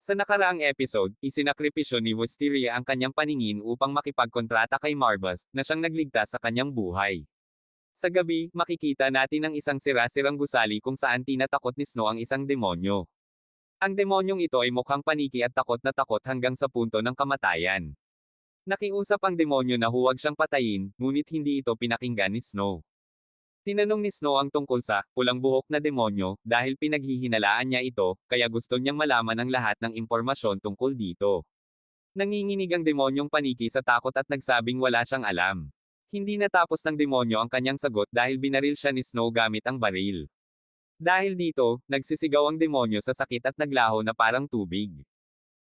Sa nakaraang episode, isinakripisyo ni Wisteria ang kanyang paningin upang makipagkontrata kay Marbas, na siyang nagligtas sa kanyang buhay. Sa gabi, makikita natin ang isang sira-sirang gusali kung saan tinatakot ni Snow ang isang demonyo. Ang demonyong ito ay mukhang paniki at takot na takot hanggang sa punto ng kamatayan. Nakiusap ang demonyo na huwag siyang patayin, ngunit hindi ito pinakinggan ni Snow. Tinanong ni Snow ang tungkol sa pulang buhok na demonyo dahil pinaghihinalaan niya ito, kaya gusto niyang malaman ang lahat ng impormasyon tungkol dito. Nanginginig ang demonyong paniki sa takot at nagsabing wala siyang alam. Hindi natapos ng demonyo ang kanyang sagot dahil binaril siya ni Snow gamit ang baril. Dahil dito, nagsisigaw ang demonyo sa sakit at naglaho na parang tubig.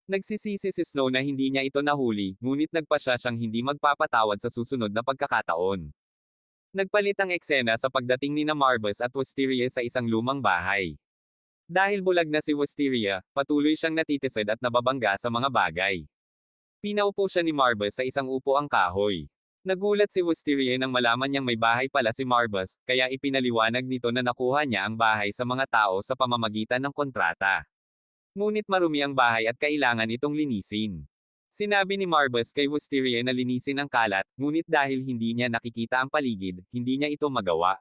Nagsisisi si Snow na hindi niya ito nahuli, ngunit nagpasya siyang hindi magpapatawad sa susunod na pagkakataon. Nagpalit ang eksena sa pagdating ni Marbas at Wisteria sa isang lumang bahay. Dahil bulag na si Wisteria, patuloy siyang natitisod at nababangga sa mga bagay. Pinaupo siya ni Marbas sa isang upuang kahoy. Nagulat si Wisteria nang malaman niyang may bahay pala si Marbas, kaya ipinaliwanag nito na nakuha niya ang bahay sa mga tao sa pamamagitan ng kontrata. Ngunit marumi ang bahay at kailangan itong linisin. Sinabi ni Marbas kay Wisteria na linisin ang kalat, ngunit dahil hindi niya nakikita ang paligid, hindi niya ito magawa.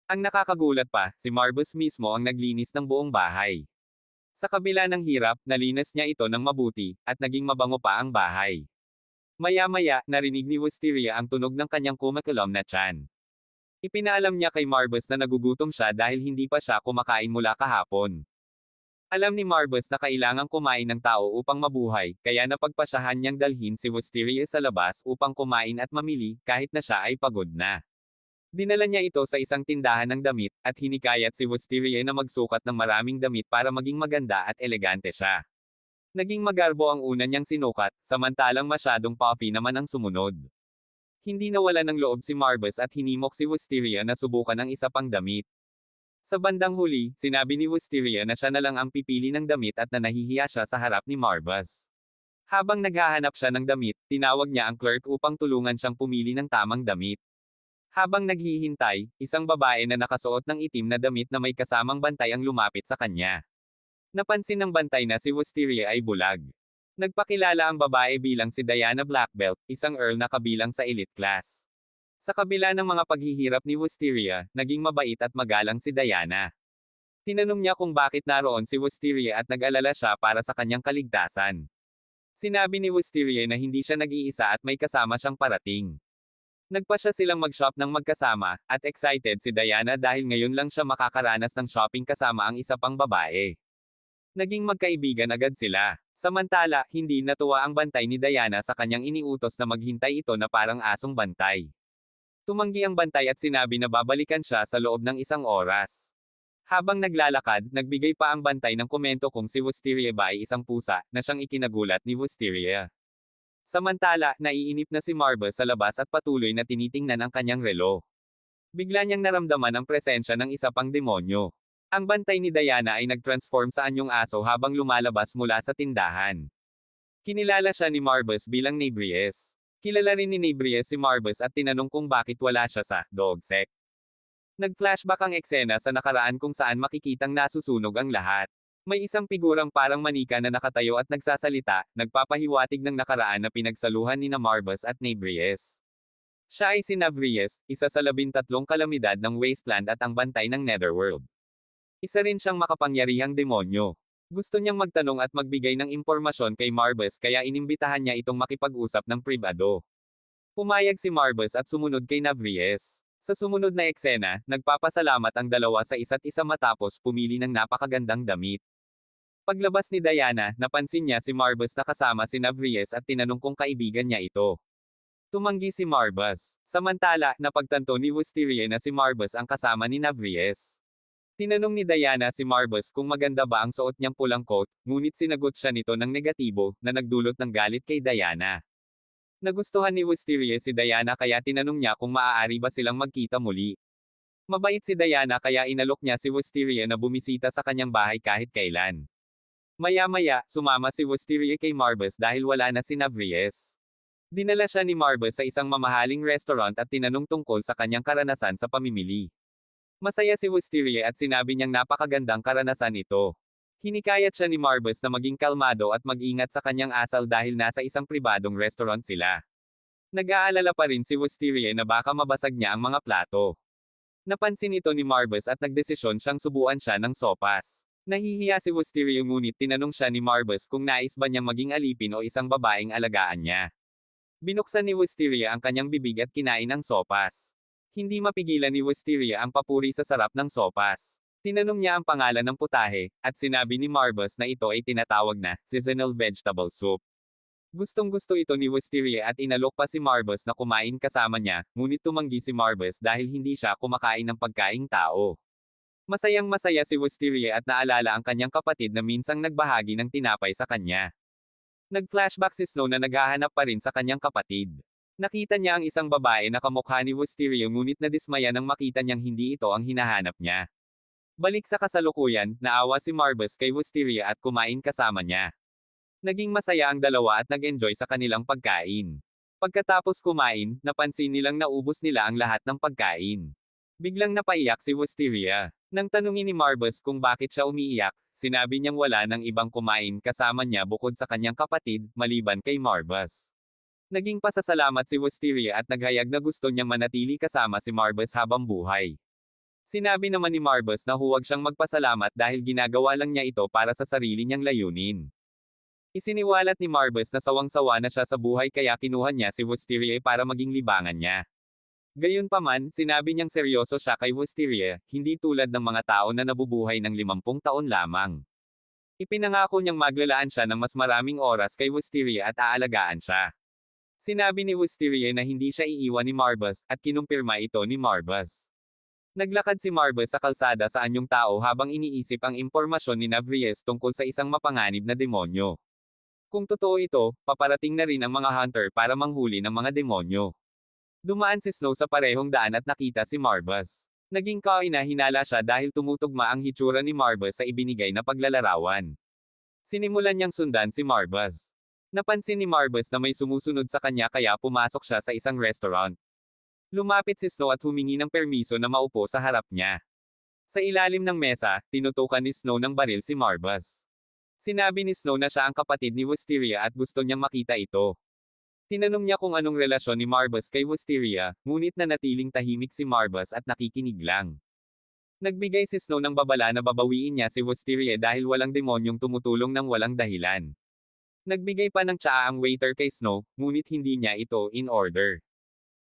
Ang nakakagulat pa, si Marbas mismo ang naglinis ng buong bahay. Sa kabila ng hirap, nalinis niya ito ng mabuti, at naging mabango pa ang bahay. Maya-maya, narinig ni Wisteria ang tunog ng kanyang kumakalom na tiyan. Ipinaalam niya kay Marbas na nagugutom siya dahil hindi pa siya kumakain mula kahapon. Alam ni Marbas na kailangang kumain ng tao upang mabuhay, kaya napagpasyahan niyang dalhin si Wisteria sa labas upang kumain at mamili, kahit na siya ay pagod na. Dinala niya ito sa isang tindahan ng damit, at hinikayat si Wisteria na magsukat ng maraming damit para maging maganda at elegante siya. Naging magarbo ang una niyang sinukat, samantalang masyadong puffy naman ang sumunod. Hindi nawala ng loob si Marbas at hinimok si Wisteria na subukan ang isa pang damit. Sa bandang huli, sinabi ni Wisteria na siya na lang ang pipili ng damit at na nahihiya siya sa harap ni Marbas. Habang naghahanap siya ng damit, tinawag niya ang clerk upang tulungan siyang pumili ng tamang damit. Habang naghihintay, isang babae na nakasuot ng itim na damit na may kasamang bantay ang lumapit sa kanya. Napansin ng bantay na si Wisteria ay bulag. Nagpakilala ang babae bilang si Diana Blackbelt, isang earl na kabilang sa elite class. Sa kabila ng mga paghihirap ni Wisteria, naging mabait at magalang si Diana. Tinanong niya kung bakit naroon si Wisteria at nag-alala siya para sa kanyang kaligtasan. Sinabi ni Wisteria na hindi siya nag-iisa at may kasama siyang parating. Nagpasya silang mag-shop ng magkasama, at excited si Diana dahil ngayon lang siya makakaranas ng shopping kasama ang isa pang babae. Naging magkaibigan agad sila. Samantala, hindi natuwa ang bantay ni Diana sa kanyang iniutos na maghintay ito na parang asong bantay. Tumanggi ang bantay at sinabi na babalikan siya sa loob ng isang oras. Habang naglalakad, nagbigay pa ang bantay ng komento kung si Wisteria ba ay isang pusa, na siyang ikinagulat ni Wisteria. Samantala, naiinip na si Marbas sa labas at patuloy na tinitingnan ang kanyang relo. Bigla niyang naramdaman ang presensya ng isa pang demonyo. Ang bantay ni Diana ay nag-transform sa anyong aso habang lumalabas mula sa tindahan. Kinilala siya ni Marbas bilang Nabries. Kilala rin ni Nabries si Marbas at tinanong kung bakit wala siya sa Dogsec. Nag-flashback ang eksena sa nakaraan kung saan makikitang nasusunog ang lahat. May isang figurang parang manika na nakatayo at nagsasalita, nagpapahiwatig ng nakaraan na pinagsaluhan ni Marbas at Nabries. Siya ay si Nabries, isa sa 13 kalamidad ng Wasteland at ang bantay ng Netherworld. Isa rin siyang makapangyarihang demonyo. Gusto niyang magtanong at magbigay ng impormasyon kay Marbas kaya inimbitahan niya itong makipag-usap ng pribado. Pumayag si Marbas at sumunod kay Nabries. Sa sumunod na eksena, nagpapasalamat ang dalawa sa isa't isa matapos pumili ng napakagandang damit. Paglabas ni Diana, napansin niya si Marbas na kasama si Nabries at tinanong kung kaibigan niya ito. Tumanggi si Marbas. Samantala, napagtanto ni Wisteria na si Marbas ang kasama ni Nabries. Tinanong ni Diana si Marbas kung maganda ba ang suot niyang pulang coat, ngunit sinagot siya nito ng negatibo, na nagdulot ng galit kay Diana. Nagustuhan ni Wisteria si Diana kaya tinanong niya kung maaari ba silang magkita muli. Mabait si Diana kaya inalok niya si Wisteria na bumisita sa kanyang bahay kahit kailan. Maya-maya, sumama si Wisteria kay Marbas dahil wala na si Nabries. Dinala siya ni Marbas sa isang mamahaling restaurant at tinanong tungkol sa kanyang karanasan sa pamimili. Masaya si Wisteria at sinabi niyang napakagandang karanasan ito. Hinikayat siya ni Marbus na maging kalmado at mag-ingat sa kanyang asal dahil nasa isang pribadong restaurant sila. Nag-aalala pa rin si Wisteria na baka mabasag niya ang mga plato. Napansin ito ni Marbus at nagdesisyon siyang subuan siya ng sopas. Nahihiya si Wisteria ngunit tinanong siya ni Marbus kung nais ba niyang maging alipin o isang babaeng alagaan niya. Binuksan ni Wisteria ang kanyang bibig at kinain ang sopas. Hindi mapigilan ni Wisteria ang papuri sa sarap ng sopas. Tinanong niya ang pangalan ng putahe, at sinabi ni Marbus na ito ay tinatawag na seasonal vegetable soup. Gustong-gusto ito ni Wisteria at inalok pa si Marbus na kumain kasama niya, ngunit tumanggi si Marbus dahil hindi siya kumakain ng pagkaing tao. Masayang-masaya si Wisteria at naalala ang kanyang kapatid na minsang nagbahagi ng tinapay sa kanya. Nag-flashback si Snow na naghahanap pa rin sa kanyang kapatid. Nakita niya ang isang babae na kamukha ni Wisteria ngunit nadismaya nang makita niyang hindi ito ang hinahanap niya. Balik sa kasalukuyan, naawa si Marbus kay Wisteria at kumain kasama niya. Naging masaya ang dalawa at nag-enjoy sa kanilang pagkain. Pagkatapos kumain, napansin nilang naubos nila ang lahat ng pagkain. Biglang napaiyak si Wisteria. Nang tanungin ni Marbus kung bakit siya umiiyak, sinabi niyang wala nang ibang kumain kasama niya bukod sa kanyang kapatid, maliban kay Marbus. Naging pasasalamat si Wisteria at naghayag na gusto niyang manatili kasama si Marbus habang buhay. Sinabi naman ni Marbus na huwag siyang magpasalamat dahil ginagawa lang niya ito para sa sarili niyang layunin. Isiniwalat ni Marbus na sawang-sawa na siya sa buhay kaya kinuha niya si Wisteria para maging libangan niya. Gayunpaman, sinabi niyang seryoso siya kay Wisteria, hindi tulad ng mga tao na nabubuhay ng 50 taon lamang. Ipinangako niyang maglalaan siya ng mas maraming oras kay Wisteria at aalagaan siya. Sinabi ni Wisteria na hindi siya iiwan ni Marbus, at kinumpirma ito ni Marbus. Naglakad si Marbus sa kalsada sa anyong tao habang iniisip ang impormasyon ni Navries tungkol sa isang mapanganib na demonyo. Kung totoo ito, paparating na rin ang mga hunter para manghuli ng mga demonyo. Dumaan si Snow sa parehong daan at nakita si Marbus. Naging kaina-hinala siya dahil tumutugma ang hitsura ni Marbus sa ibinigay na paglalarawan. Sinimulan niyang sundan si Marbus. Napansin ni Marbus na may sumusunod sa kanya kaya pumasok siya sa isang restaurant. Lumapit si Snow at humingi ng permiso na maupo sa harap niya. Sa ilalim ng mesa, tinutukan ni Snow ng baril si Marbus. Sinabi ni Snow na siya ang kapatid ni Wisteria at gusto niyang makita ito. Tinanong niya kung anong relasyon ni Marbus kay Wisteria, ngunit nanatiling tahimik si Marbus at nakikinig lang. Nagbigay si Snow ng babala na babawiin niya si Wisteria dahil walang demonyong tumutulong ng walang dahilan. Nagbigay pa ng tsaa ang waiter kay Snow, ngunit hindi niya ito in order.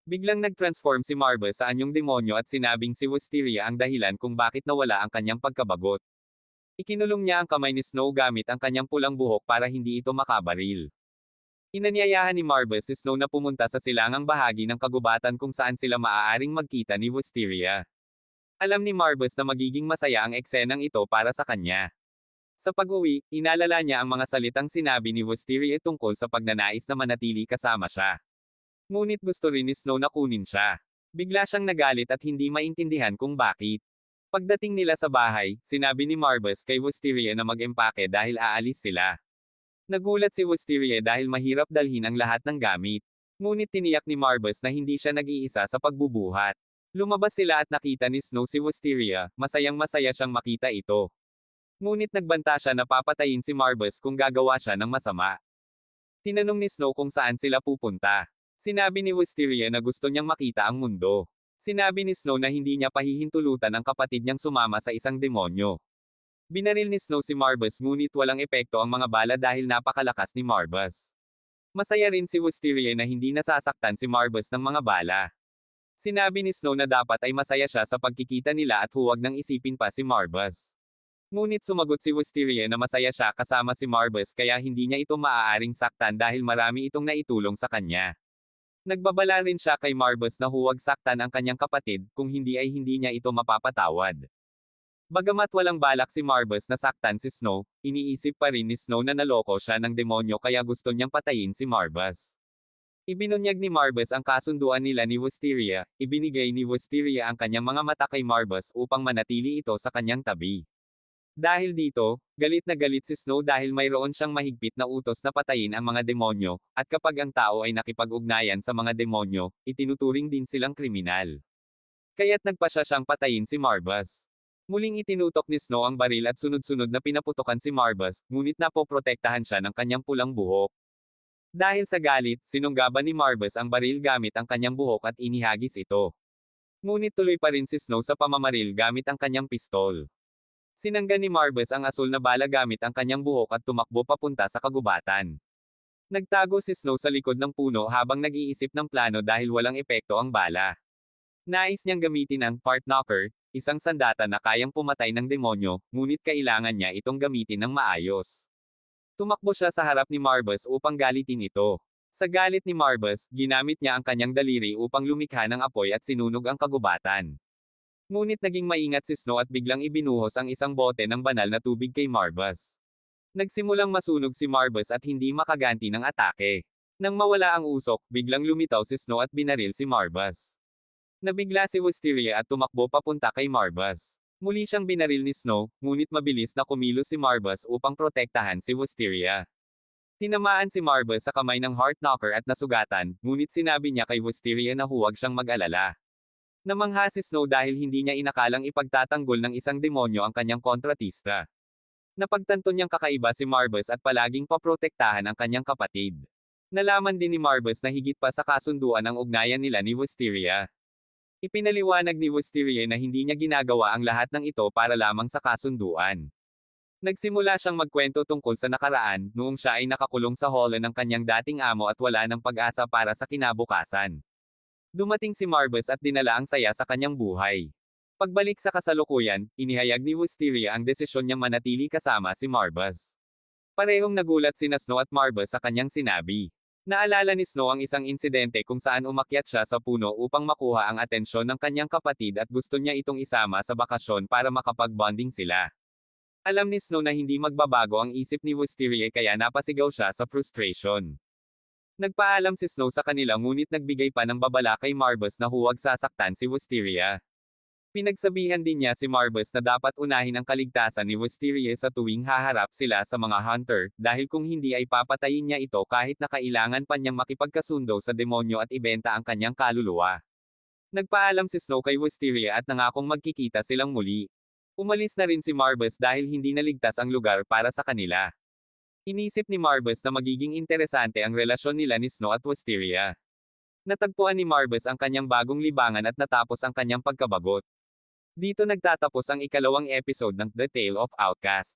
Biglang nag-transform si Marbus sa anyong demonyo at sinabing si Wisteria ang dahilan kung bakit nawala ang kanyang pagkabagot. Ikinulong niya ang kamay ni Snow gamit ang kanyang pulang buhok para hindi ito makabaril. Inanyayahan ni Marbus si Snow na pumunta sa silangang bahagi ng kagubatan kung saan sila maaaring magkita ni Wisteria. Alam ni Marbus na magiging masaya ang eksenang ito para sa kanya. Sa pag-uwi, inalala niya ang mga salitang sinabi ni Wisteria tungkol sa pagnanais na manatili kasama siya. Ngunit gusto rin ni Snow na kunin siya. Bigla siyang nagalit at hindi maintindihan kung bakit. Pagdating nila sa bahay, sinabi ni Marbus kay Wisteria na mag-empake dahil aalis sila. Nagulat si Wisteria dahil mahirap dalhin ang lahat ng gamit. Ngunit tiniyak ni Marbus na hindi siya nag-iisa sa pagbubuhat. Lumabas sila at nakita ni Snow si Wisteria, masayang-masaya siyang makita ito. Ngunit nagbanta siya na papatayin si Marbus kung gagawa siya ng masama. Tinanong ni Snow kung saan sila pupunta. Sinabi ni Wisteria na gusto niyang makita ang mundo. Sinabi ni Snow na hindi niya pahihintulutan ang kapatid niyang sumama sa isang demonyo. Binaril ni Snow si Marbus ngunit walang epekto ang mga bala dahil napakalakas ni Marbus. Masaya rin si Wisteria na hindi nasasaktan si Marbus ng mga bala. Sinabi ni Snow na dapat ay masaya siya sa pagkikita nila at huwag nang isipin pa si Marbus. Ngunit sumagot si Wisteria na masaya siya kasama si Marbus kaya hindi niya ito maaaring saktan dahil marami itong naitulong sa kanya. Nagbabala rin siya kay Marbus na huwag saktan ang kanyang kapatid, kung hindi ay hindi niya ito mapapatawad. Bagamat walang balak si Marbus na saktan si Snow, iniisip pa rin ni Snow na naloko siya ng demonyo kaya gusto niyang patayin si Marbus. Ibinunyag ni Marbus ang kasunduan nila ni Wisteria, ibinigay ni Wisteria ang kanyang mga mata kay Marbus upang manatili ito sa kanyang tabi. Dahil dito, galit na galit si Snow dahil mayroon siyang mahigpit na utos na patayin ang mga demonyo, at kapag ang tao ay nakipag-ugnayan sa mga demonyo, itinuturing din silang kriminal. Kaya't nagpasya siyang patayin si Marbus. Muling itinutok ni Snow ang baril at sunod-sunod na pinaputokan si Marbas, ngunit napoprotektahan siya ng kanyang pulang buhok. Dahil sa galit, sinunggaban ni Marbas ang baril gamit ang kanyang buhok at inihagis ito. Ngunit tuloy pa rin si Snow sa pamamaril gamit ang kanyang pistol. Sinangga ni Marbas ang asul na bala gamit ang kanyang buhok at tumakbo papunta sa kagubatan. Nagtago si Snow sa likod ng puno habang nag-iisip ng plano dahil walang epekto ang bala. Nais niyang gamitin ang Part Knocker, isang sandata na kayang pumatay ng demonyo, ngunit kailangan niya itong gamitin ng maayos. Tumakbo siya sa harap ni Marbas upang galitin ito. Sa galit ni Marbas, ginamit niya ang kanyang daliri upang lumikha ng apoy at sinunog ang kagubatan. Ngunit naging maingat si Snow at biglang ibinuhos ang isang bote ng banal na tubig kay Marbas. Nagsimulang masunog si Marbas at hindi makaganti ng atake. Nang mawala ang usok, biglang lumitaw si Snow at binaril si Marbas. Nabigla si Wisteria at tumakbo papunta kay Marbas. Muli siyang binaril ni Snow, ngunit mabilis na kumilos si Marbas upang protektahan si Wisteria. Tinamaan si Marbas sa kamay ng Heart Knocker at nasugatan, ngunit sinabi niya kay Wisteria na huwag siyang mag-alala. Namangha si Snow dahil hindi niya inakalang ipagtatanggol ng isang demonyo ang kanyang kontratista. Napagtanto niyang kakaiba si Marbas at palaging paprotektahan ang kanyang kapatid. Nalaman din ni Marbas na higit pa sa kasunduan ang ugnayan nila ni Wisteria. Ipinaliwanag ni Wisteria na hindi niya ginagawa ang lahat ng ito para lamang sa kasunduan. Nagsimula siyang magkwento tungkol sa nakaraan, noong siya ay nakakulong sa holo ng kanyang dating amo at wala ng pag-asa para sa kinabukasan. Dumating si Marbas at dinala ang saya sa kanyang buhay. Pagbalik sa kasalukuyan, inihayag ni Wisteria ang desisyon niyang manatili kasama si Marbas. Parehong nagulat sina Snow at Marbas sa kanyang sinabi. Naalala ni Snow ang isang insidente kung saan umakyat siya sa puno upang makuha ang atensyon ng kanyang kapatid at gusto niya itong isama sa bakasyon para makapag-bonding sila. Alam ni Snow na hindi magbabago ang isip ni Wisteria kaya napasigaw siya sa frustration. Nagpaalam si Snow sa kanila ngunit nagbigay pa ng babala kay Marbas na huwag sasaktan si Wisteria. Pinagsabihan din niya si Marbas na dapat unahin ang kaligtasan ni Wisteria sa tuwing haharap sila sa mga hunter, dahil kung hindi ay papatayin niya ito kahit na kailangan pa niyang makipagkasundo sa demonyo at ibenta ang kanyang kaluluwa. Nagpaalam si Snow kay Wisteria at nangakong magkikita silang muli. Umalis na rin si Marbas dahil hindi naligtas ang lugar para sa kanila. Inisip ni Marbas na magiging interesante ang relasyon nila ni Snow at Wisteria. Natagpuan ni Marbas ang kanyang bagong libangan at natapos ang kanyang pagkabagot. Dito nagtatapos ang ikalawang episode ng The Tale of Outcast.